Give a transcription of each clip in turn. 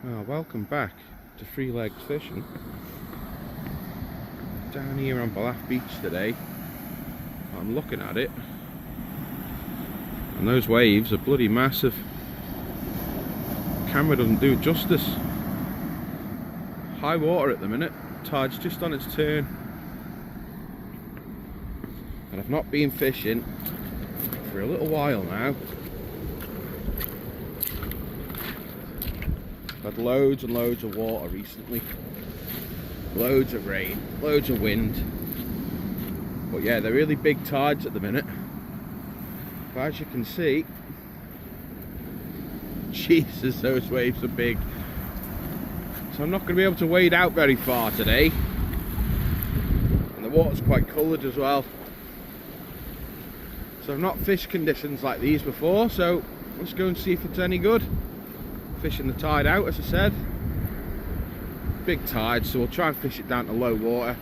Welcome back to Three Legs Fishing. Down here on Ballaugh Beach today. I'm looking at it, and those waves are bloody massive. The camera doesn't do it justice. High water at the minute. Tide's just on its turn, and I've not been fishing for a little while now. I've had loads and loads of water recently, loads of rain, loads of wind, but yeah, they're really big tides at the minute. But as you can see, Jesus, those waves are big. So I'm not going to be able to wade out very far today, and the water's quite coloured as well. So I've not fished conditions like these before, so let's go and see if it's any good. Fishing the tide out, as I said. Big tide, so we'll try and fish it down to low water.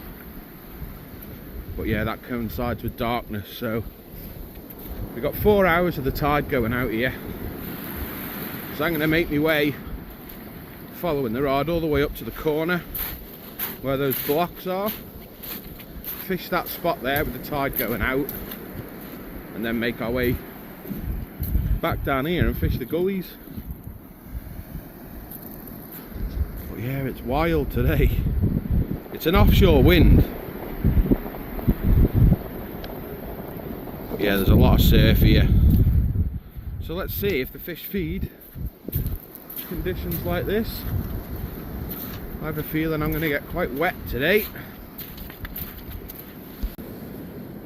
But yeah, that coincides with darkness, so we've got 4 hours of the tide going out here. So I'm going to make my way, following the rod all the way up to the corner where those blocks are. Fish that spot there with the tide going out, and then make our way back down here and fish the gullies. Yeah, it's wild today. It's an offshore wind. But yeah, there's a lot of surf here. So let's see if the fish feed conditions like this. I have a feeling I'm going to get quite wet today.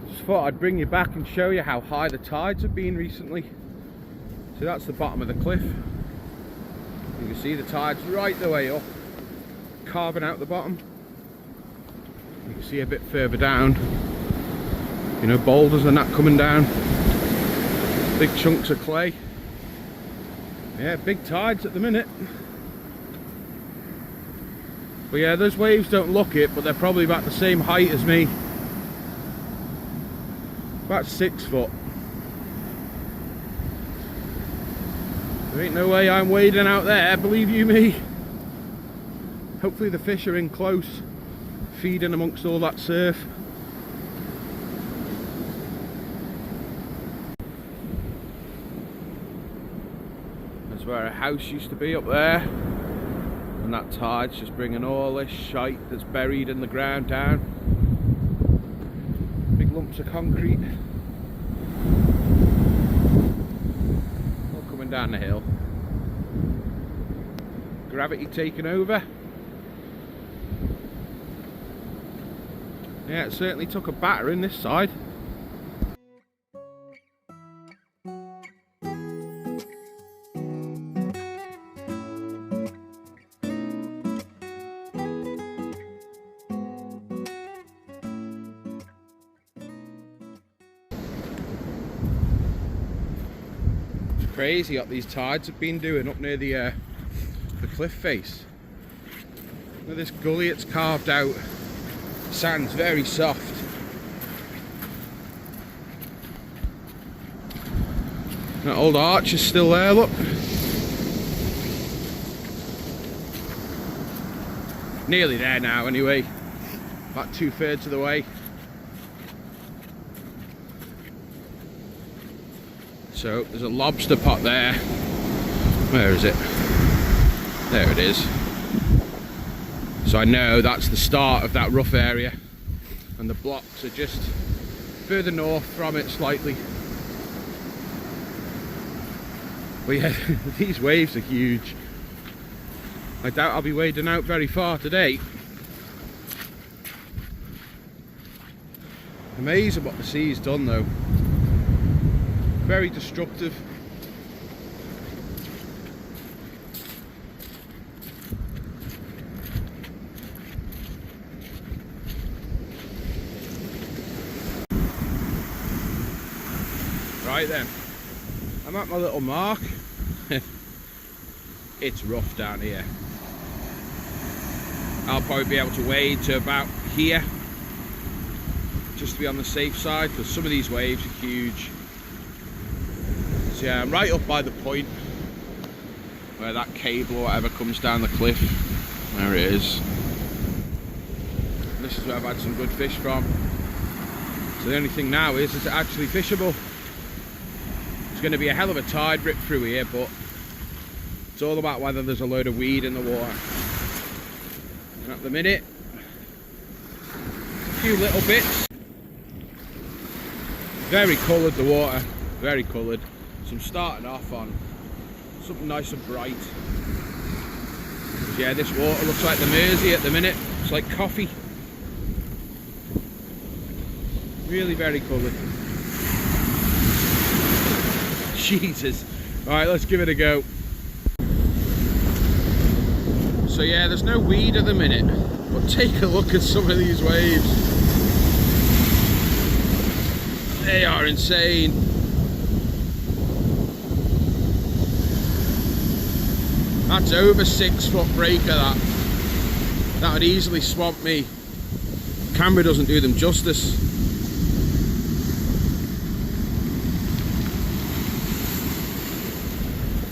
Just thought I'd bring you back and show you how high the tides have been recently. So that's the bottom of the cliff. You can see the tides right the way up, carving out the bottom. You can see a bit further down, you know, boulders and that coming down, big chunks of clay. Yeah, big tides at the minute. But yeah, those waves don't look it, but they're probably about the same height as me, about 6 foot. There ain't no way I'm wading out there, believe you me. Hopefully the fish are in close, feeding amongst all that surf. That's where a house used to be up there, and that tide's just bringing all this shite that's buried in the ground down. Big lumps of concrete all coming down the hill. Gravity taking over. Yeah, it certainly took a battering this side. It's crazy what these tides have been doing up near the cliff face. Look at this gully it's carved out. Sand's very soft. That old arch is still there, look. Nearly there now anyway. About 2/3 of the way. So there's a lobster pot there. Where is it? There it is. So I know that's the start of that rough area, and the blocks are just further north from it slightly. But yeah, these waves are huge. I doubt I'll be wading out very far today. Amazing what the sea's done though. Very destructive. Right then, I'm at my little mark. It's rough down here. I'll probably be able to wade to about here, just to be on the safe side, because some of these waves are huge. So yeah, I'm right up by the point. where that cable or whatever comes down the cliff. There it is. And this is where I've had some good fish from. So the only thing now is it actually fishable? It's going to be a hell of a tide rip through here, but it's all about whether there's a load of weed in the water. And at the minute, a few little bits. Very coloured, the water, very coloured. So I'm starting off on something nice and bright. Yeah, this water looks like the Mersey at the minute. It's like coffee. Really very coloured. Jesus. Alright, let's give it a go. So yeah, there's no weed at the minute, but take a look at some of these waves. They are insane. That's over 6 foot breaker, that would easily swamp me. Camera doesn't do them justice.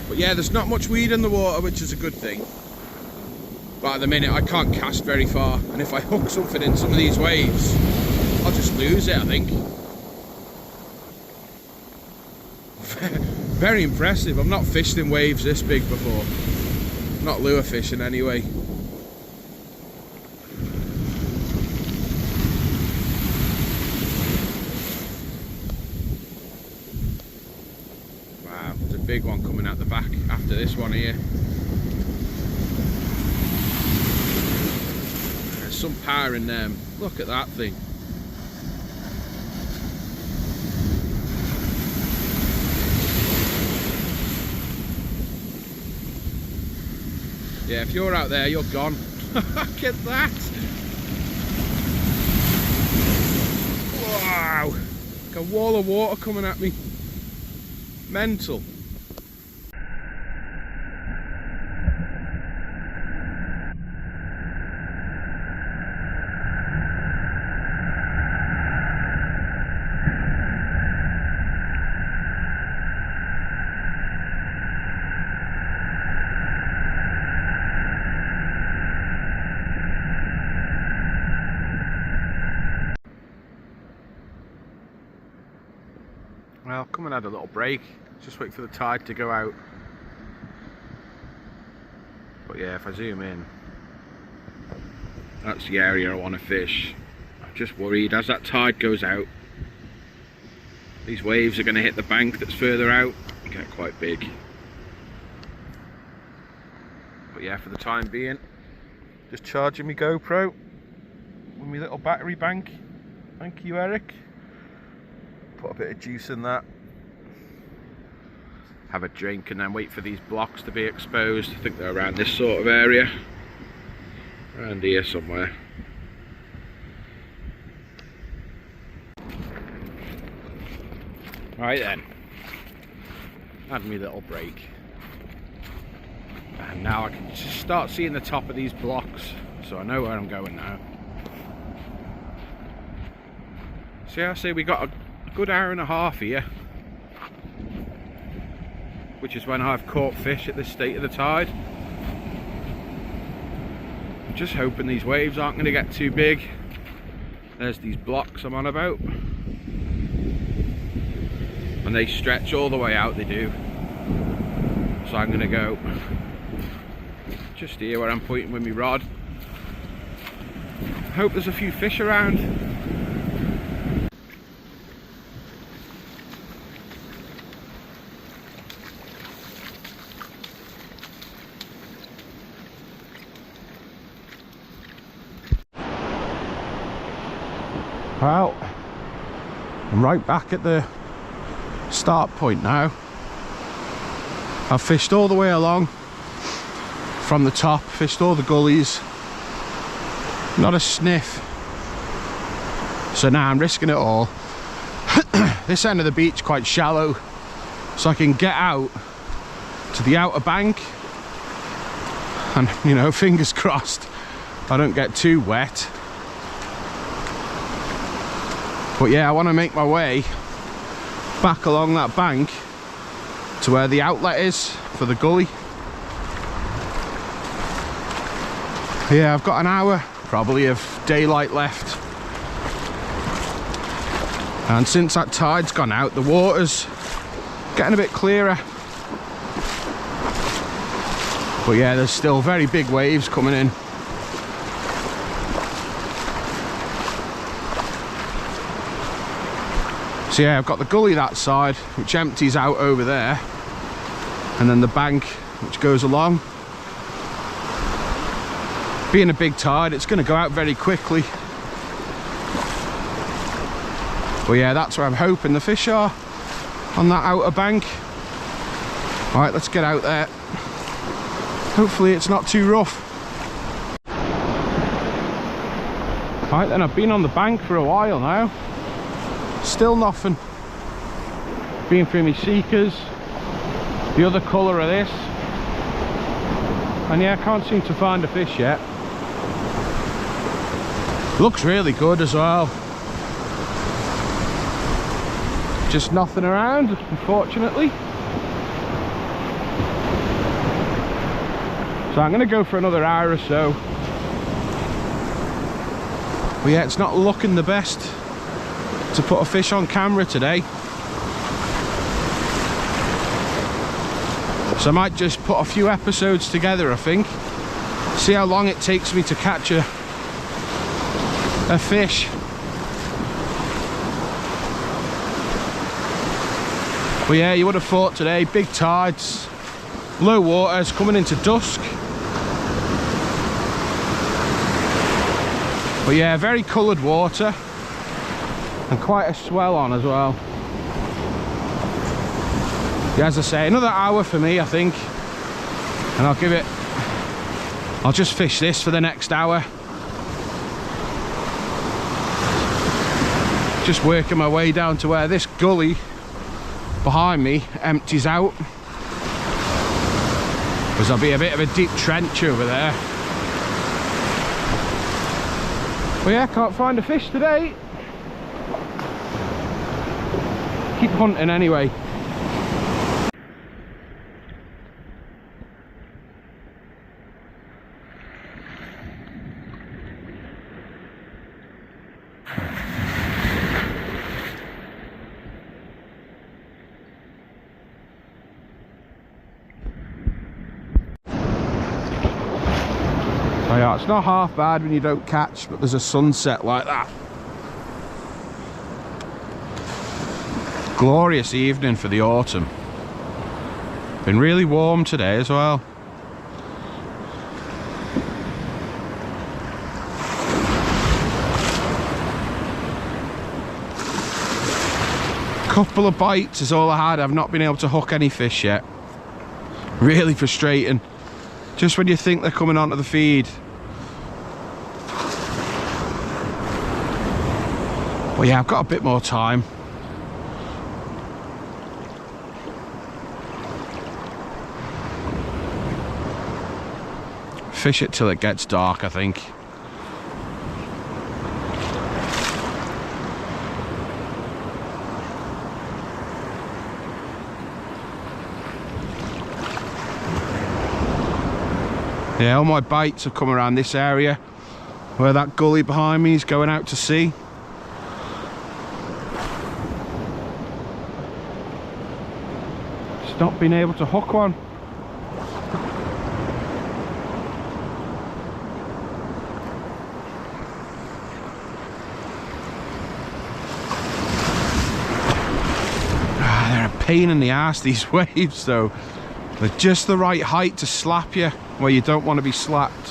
But yeah, there's not much weed in the water, which is a good thing. But at the minute I can't cast very far, and if I hook something in some of these waves, I'll just lose it, I think. Very impressive. I've not fished in waves this big before. Not lure fishing anyway. Wow, there's a big one coming out the back after this one here. There's some power in them. Look at that thing. Yeah, if you're out there, you're gone. Look at that! Wow! Like a wall of water coming at me. Mental. Well, come and had a little break. Just wait for the tide to go out. But yeah, if I zoom in, that's the area I want to fish. I'm just worried as that tide goes out, these waves are going to hit the bank that's further out and get quite big. But yeah, for the time being, just charging my GoPro with my little battery bank. Thank you, Eric. Put a bit of juice in that, have a drink, and then wait for these blocks to be exposed. I think they're around this sort of area, around here somewhere. Right then, had me little break, and now I can just start seeing the top of these blocks, so I know where I'm going now. So yeah, I say we got a good hour and a half here, which is when I've caught fish at this state of the tide. I'm just hoping these waves aren't going to get too big. There's these blocks I'm on about, and they stretch all the way out, they do. So I'm going to go just here where I'm pointing with my rod. I hope there's a few fish around. Well, I'm right back at the start point now. I've fished all the way along from the top, fished all the gullies, not a sniff. So now I'm risking it all. This end of the beach quite shallow, so I can get out to the outer bank and, you know, fingers crossed I don't get too wet. But yeah, I want to make my way back along that bank to where the outlet is for the gully. Yeah, I've got an hour probably of daylight left, and since that tide's gone out, the water's getting a bit clearer. But yeah, there's still very big waves coming in. So yeah, I've got the gully that side, which empties out over there, and then the bank which goes along. Being a big tide, it's going to go out very quickly. But yeah, that's where I'm hoping the fish are, on that outer bank. Alright, let's get out there. Hopefully it's not too rough. Right then, I've been on the bank for a while now. Still nothing. Been through my seekers, the other colour of this, and yeah, I can't seem to find a fish yet. Looks really good as well. Just nothing around, unfortunately. So I'm going to go for another hour or so. But yeah, it's not looking the best to put a fish on camera today. So I might just put a few episodes together, I think. See how long it takes me to catch a fish. But yeah, you would have thought today, big tides, low waters, coming into dusk. But yeah, very coloured water, and quite a swell on as well. Yeah, as I say, another hour for me, I think, and I'll just fish this for the next hour. Just working my way down to where this gully behind me empties out, because there'll be a bit of a deep trench over there. But yeah, can't find a fish today. Keep hunting anyway. So yeah, it's not half bad when you don't catch, but there's a sunset like that. Glorious evening for the autumn. Been really warm today as well. Couple of bites is all I had. I've not been able to hook any fish yet. Really frustrating. Just when you think they're coming onto the feed. Well, yeah, I've got a bit more time. Fish it till it gets dark, I think. Yeah, all my bites have come around this area where that gully behind me is going out to sea. Just not been able to hook one. They're a pain in the ass, these waves though. They're just the right height to slap you where you don't want to be slapped.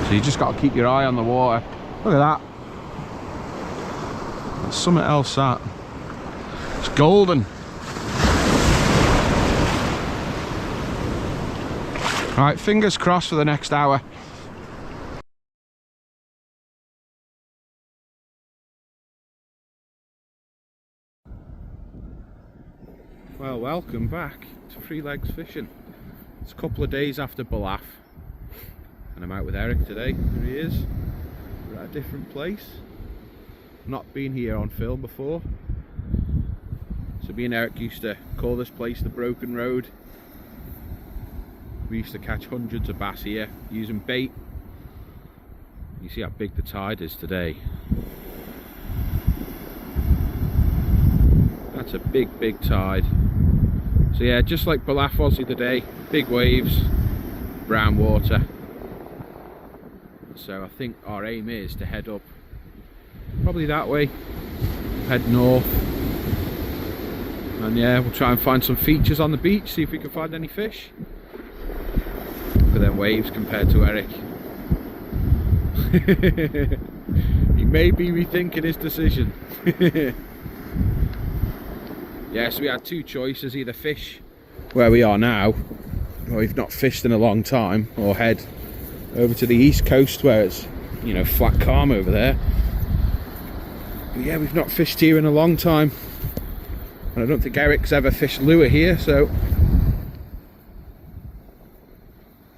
So you just got to keep your eye on the water. Look at that. That's something else, that. It's golden. Right, fingers crossed for the next hour. Well, welcome back to Three Legs Fishing. It's a couple of days after Ballaugh, and I'm out with Eric today. Here he is. We're at a different place. Not been here on film before. So me and Eric used to call this place the Broken Road. We used to catch hundreds of bass here using bait. You see how big the tide is today. That's a big tide. So yeah, just like Ballaugh was the other day, big waves, brown water. So I think our aim is to head up probably that way, head north, and yeah, we'll try and find some features on the beach, see if we can find any fish. Look at them waves compared to Eric. He may be rethinking his decision. Yeah, so we had two choices, either fish where we are now, or we've not fished in a long time, or head over to the east coast where it's, you know, flat calm over there. But yeah, we've not fished here in a long time, and I don't think Eric's ever fished lure here, so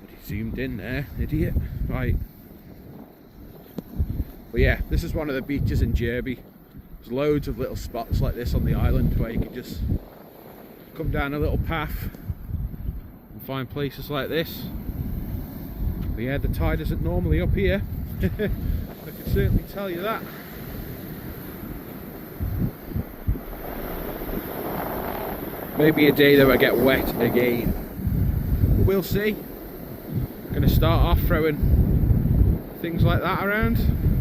he zoomed in there, idiot. Right. But yeah, this is one of the beaches in Derby. There's loads of little spots like this on the island where you can just come down a little path and find places like this. But yeah, the tide isn't normally up here. I can certainly tell you that. Maybe a day that I get wet again. But we'll see. I'm going to start off throwing things like that around.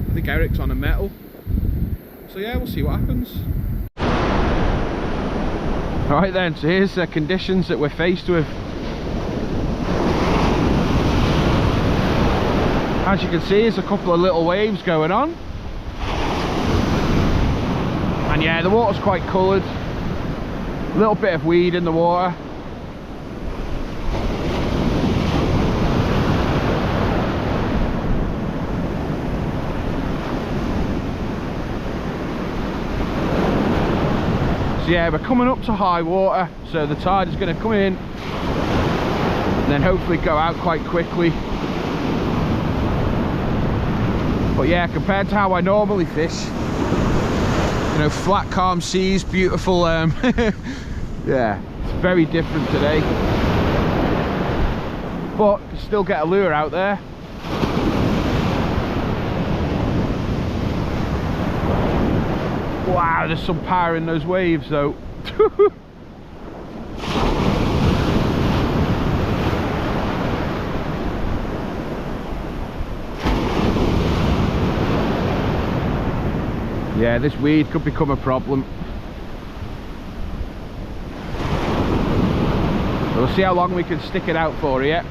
I think Eric's on a metal. So yeah, we'll see what happens. Alright then, so here's the conditions that we're faced with. As you can see, there's a couple of little waves going on. And yeah, the water's quite coloured. A little bit of weed in the water. So yeah, we're coming up to high water, so the tide is going to come in and then hopefully go out quite quickly. But yeah, compared to how I normally fish, you know, flat calm seas, beautiful, yeah, it's very different today. But you still get a lure out there. Wow, there's some power in those waves though. Yeah, this weed could become a problem. We'll see how long we can stick it out for here.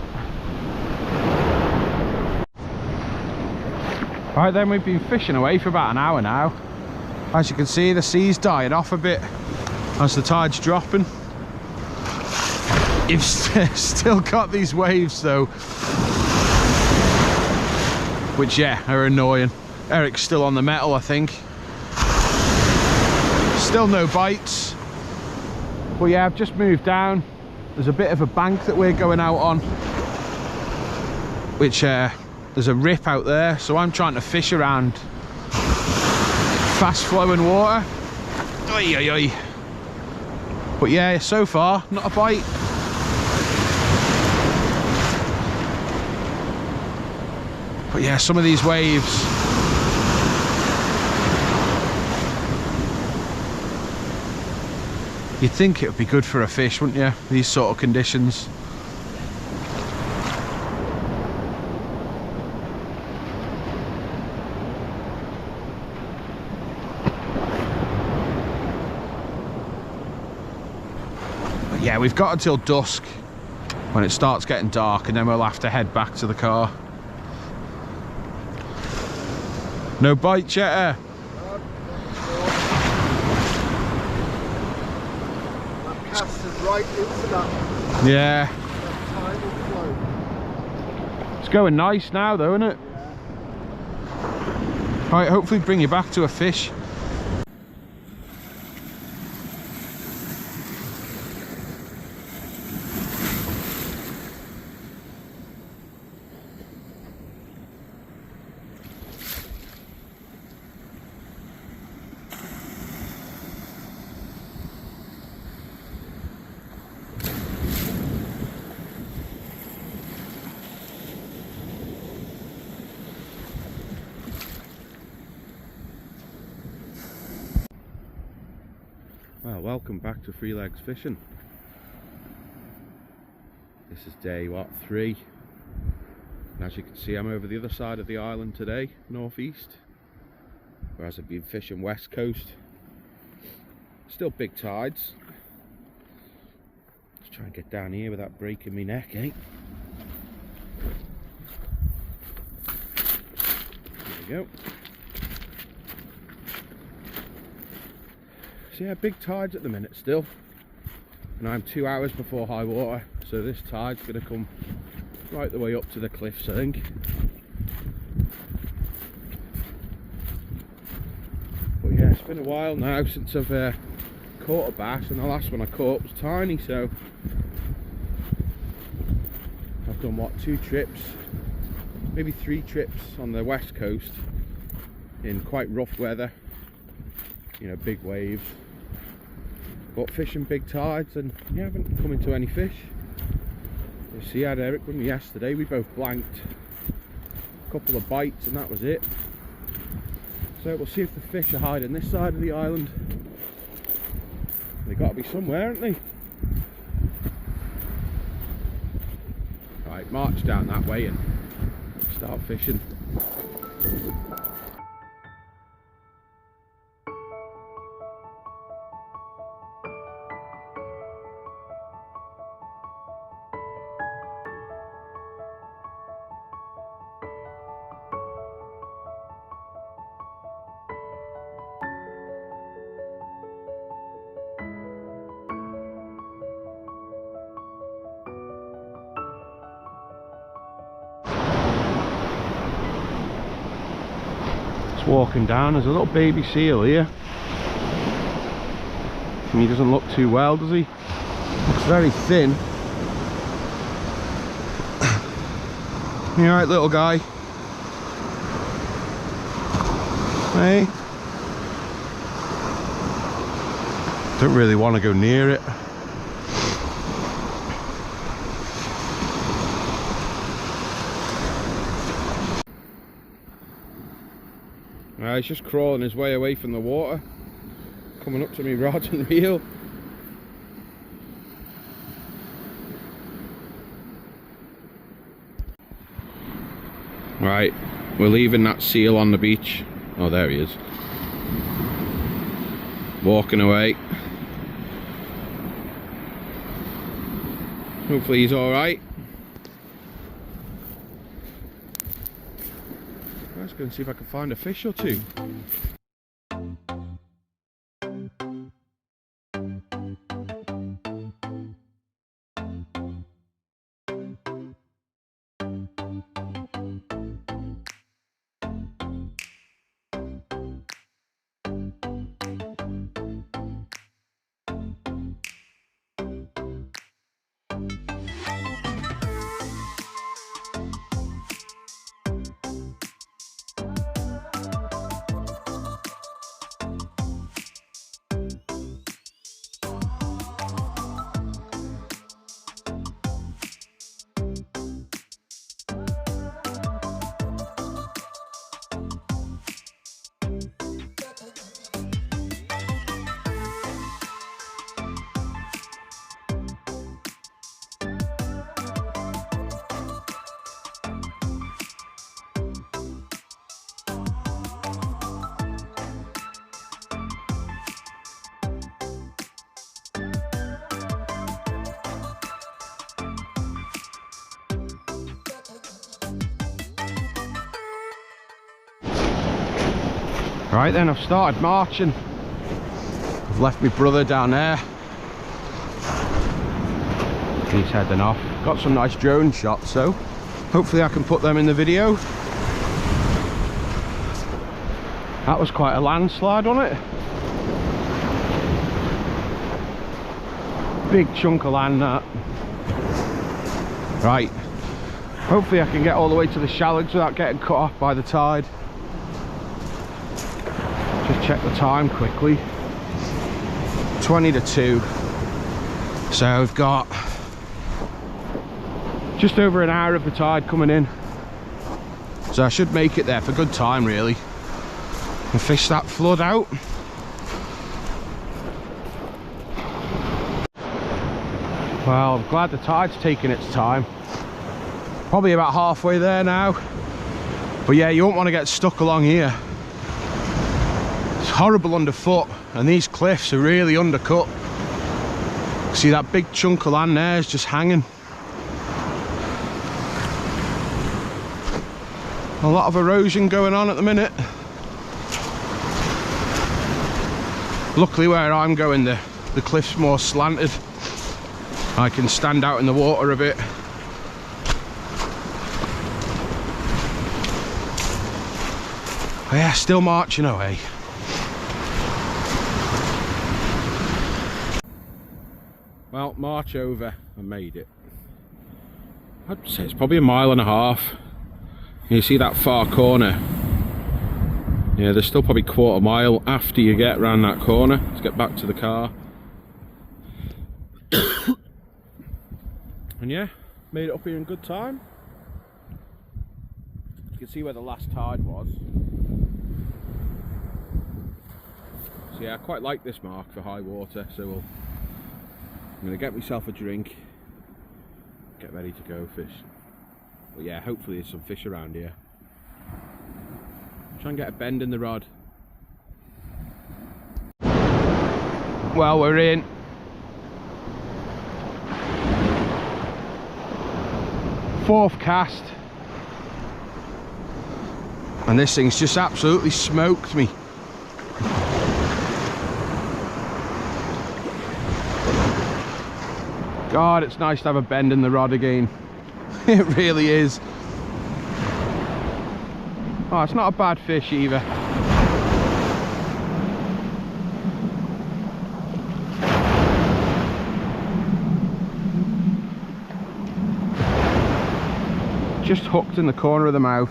Right then, we've been fishing away for about an hour now. As you can see, the sea's dying off a bit as the tide's dropping. You've still got these waves though, which yeah, are annoying. Eric's still on the metal, I think. Still no bites. But yeah, I've just moved down. There's a bit of a bank that we're going out on, which there's a rip out there, so I'm trying to fish around fast flowing water. Oi, oi, oi. But yeah, so far not a bite. But yeah, some of these waves, you'd think it would be good for a fish, wouldn't you, these sort of conditions. Yeah, we've got until dusk when it starts getting dark, and then we'll have to head back to the car. No bite yet, That cast is right into that. Yeah. That tidal flow. It's going nice now though, isn't it? Yeah. Right, hopefully bring you back to a fish. Well, welcome back to Three Legs Fishing. This is day, what, 3? And as you can see, I'm over the other side of the island today, northeast. Whereas I've been fishing west coast. Still big tides. Let's try and get down here without breaking my neck, eh? There we go. So yeah, big tides at the minute still, and I'm 2 hours before high water, so this tide's going to come right the way up to the cliffs, I think. But yeah, it's been a while now since I've caught a bass, and the last one I caught was tiny, so I've done what, 2 trips, maybe 3 trips on the west coast in quite rough weather, you know, big waves. But fishing big tides, and you haven't come into any fish. You see, I had Eric with me yesterday, we both blanked a couple of bites and that was it. So we'll see if the fish are hiding this side of the island. They've got to be somewhere, haven't they? Right, march down that way and start fishing. Walking down, there's a little baby seal here, and he doesn't look too well, does he? Looks very thin. You alright, little guy? Hey? Don't really want to go near it. He's just crawling his way away from the water, coming up to me rod and reel. Right, we're leaving that seal on the beach. Oh, there he is. Walking away. Hopefully he's alright. Let's go and see if I can find a fish or 2. Right then, I've started marching. I've left my brother down there. He's heading off. Got some nice drone shots, so hopefully I can put them in the video. That was quite a landslide, wasn't it? Big chunk of land, that. Right. Hopefully I can get all the way to the shallows without getting cut off by the tide. Just check the time quickly. 20 to 2. So we've got just over an hour of the tide coming in. So I should make it there for good time, really. And fish that flood out. Well, I'm glad the tide's taking its time. Probably about halfway there now. But yeah, you won't want to get stuck along here. It's horrible underfoot, and these cliffs are really undercut. See that big chunk of land there is just hanging. A lot of erosion going on at the minute. Luckily where I'm going, the cliff's more slanted. I can stand out in the water a bit. But yeah, still marching away. Well, march over, I made it. I'd say it's probably 1.5 miles. You see that far corner? Yeah, there's still probably 1/4 mile after you get around that corner to get back to the car. And yeah, made it up here in good time. You can see where the last tide was. So yeah, I quite like this mark for high water, so I'm going to get myself a drink, get ready to go fish. But yeah, hopefully there's some fish around here. Try and get a bend in the rod. Well, we're in. Fourth cast. And this thing's just absolutely smoked me. God, it's nice to have a bend in the rod again. It really is. Oh, it's not a bad fish either. Just hooked in the corner of the mouth.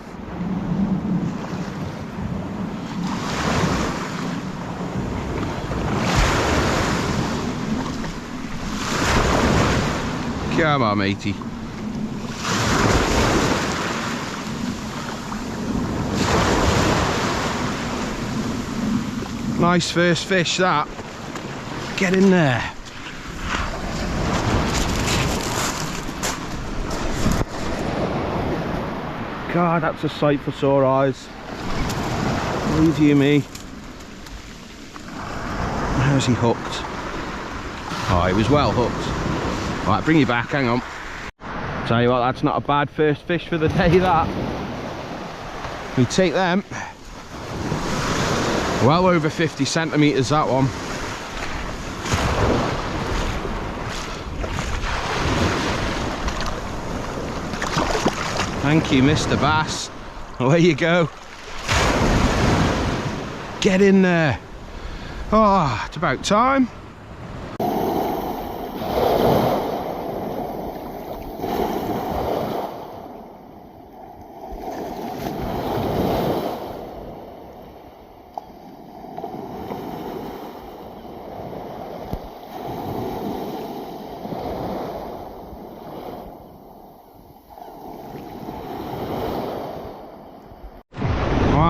Come on, matey. Nice first fish, that. Get in there. God, that's a sight for sore eyes. Believe you me. How's he hooked? Oh, he was well hooked. Right, bring you back, hang on. Tell you what, that's not a bad first fish for the day, that. We take them. Well over 50 centimetres, that one. Thank you, Mr. Bass. Away you go. Get in there. Oh, it's about time.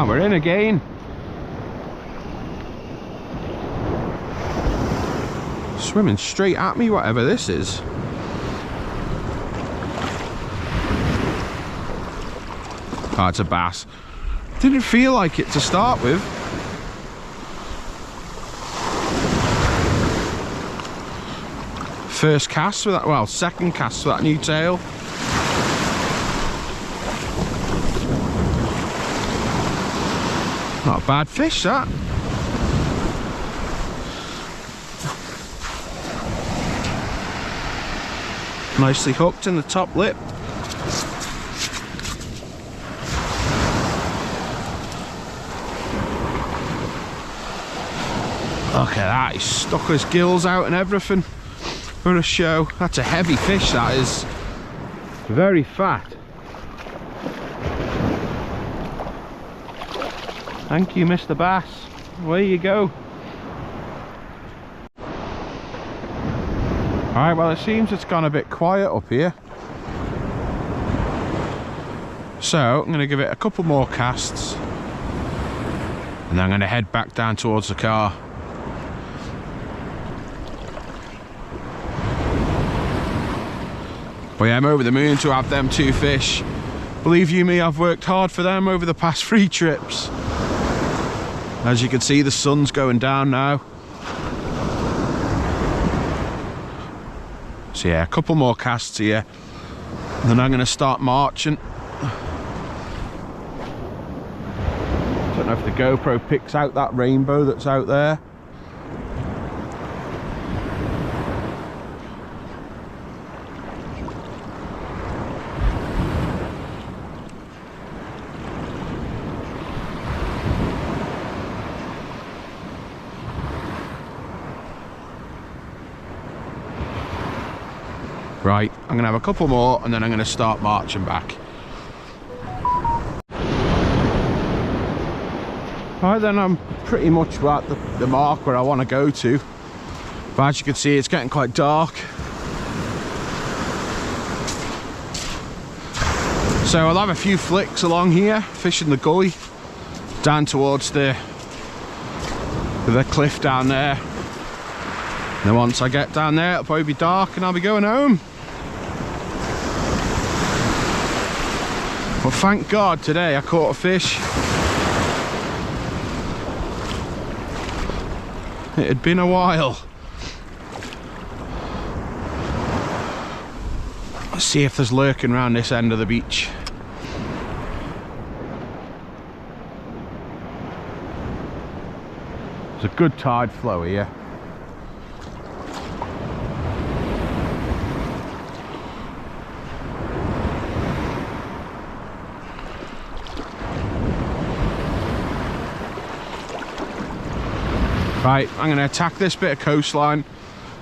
We're in again. Swimming straight at me, whatever this is. Oh, it's a bass. Didn't feel like it to start with. First cast with that, well, second cast with that new tail. Not a bad fish, that. Nicely hooked in the top lip. Look at that, he's stuck his gills out and everything for a show. That's a heavy fish, that is. Very fat. Thank you, Mr. Bass. Away you go. Alright, well, it seems it's gone a bit quiet up here. So, I'm going to give it a couple more casts. And then I'm going to head back down towards the car. But yeah, I'm over the moon to have them 2 fish. Believe you me, I've worked hard for them over the past 3 trips. As you can see, the sun's going down now. So yeah, a couple more casts here, and then I'm going to start marching. Don't know if the GoPro picks out that rainbow that's out there. Right, I'm gonna have a couple more and then I'm gonna start marching back. Right then, I'm pretty much at the mark where I want to go to. But as you can see, it's getting quite dark. So I'll have a few flicks along here, fishing the gully, down towards the cliff down there. And then once I get down there, it'll probably be dark and I'll be going home. But thank God today I caught a fish. It had been a while. Let's see if there's lurking around this end of the beach. There's a good tide flow here. Right, I'm going to attack this bit of coastline.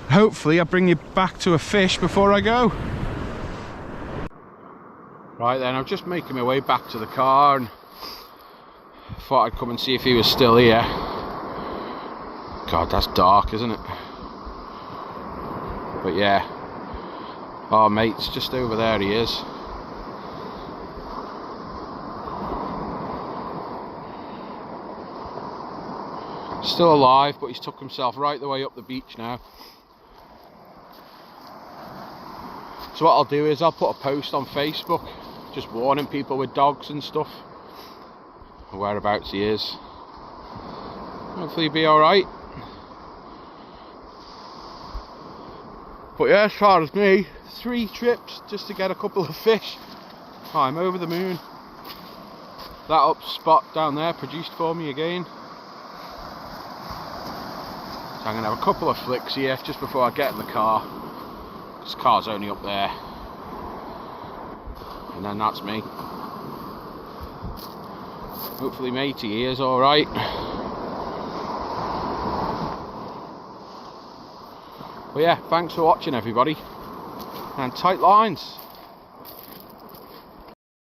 Hopefully I'll bring you back to a fish before I go. Right then, I'm just making my way back to the car and thought I'd come and see if he was still here. God, that's dark, isn't it? But yeah. Oh, mate's just over there, he is. Still alive, but he's took himself right the way up the beach now. So what I'll do is I'll put a post on Facebook just warning people with dogs and stuff whereabouts he is. Hopefully he'll be alright. But yeah, as far as me, 3 trips just to get a couple of fish. I'm over the moon. That up spot down there produced for me again. So I'm going to have a couple of flicks here just before I get in the car. This car's only up there. And then that's me. Hopefully matey here is alright. Well yeah, thanks for watching everybody. And tight lines.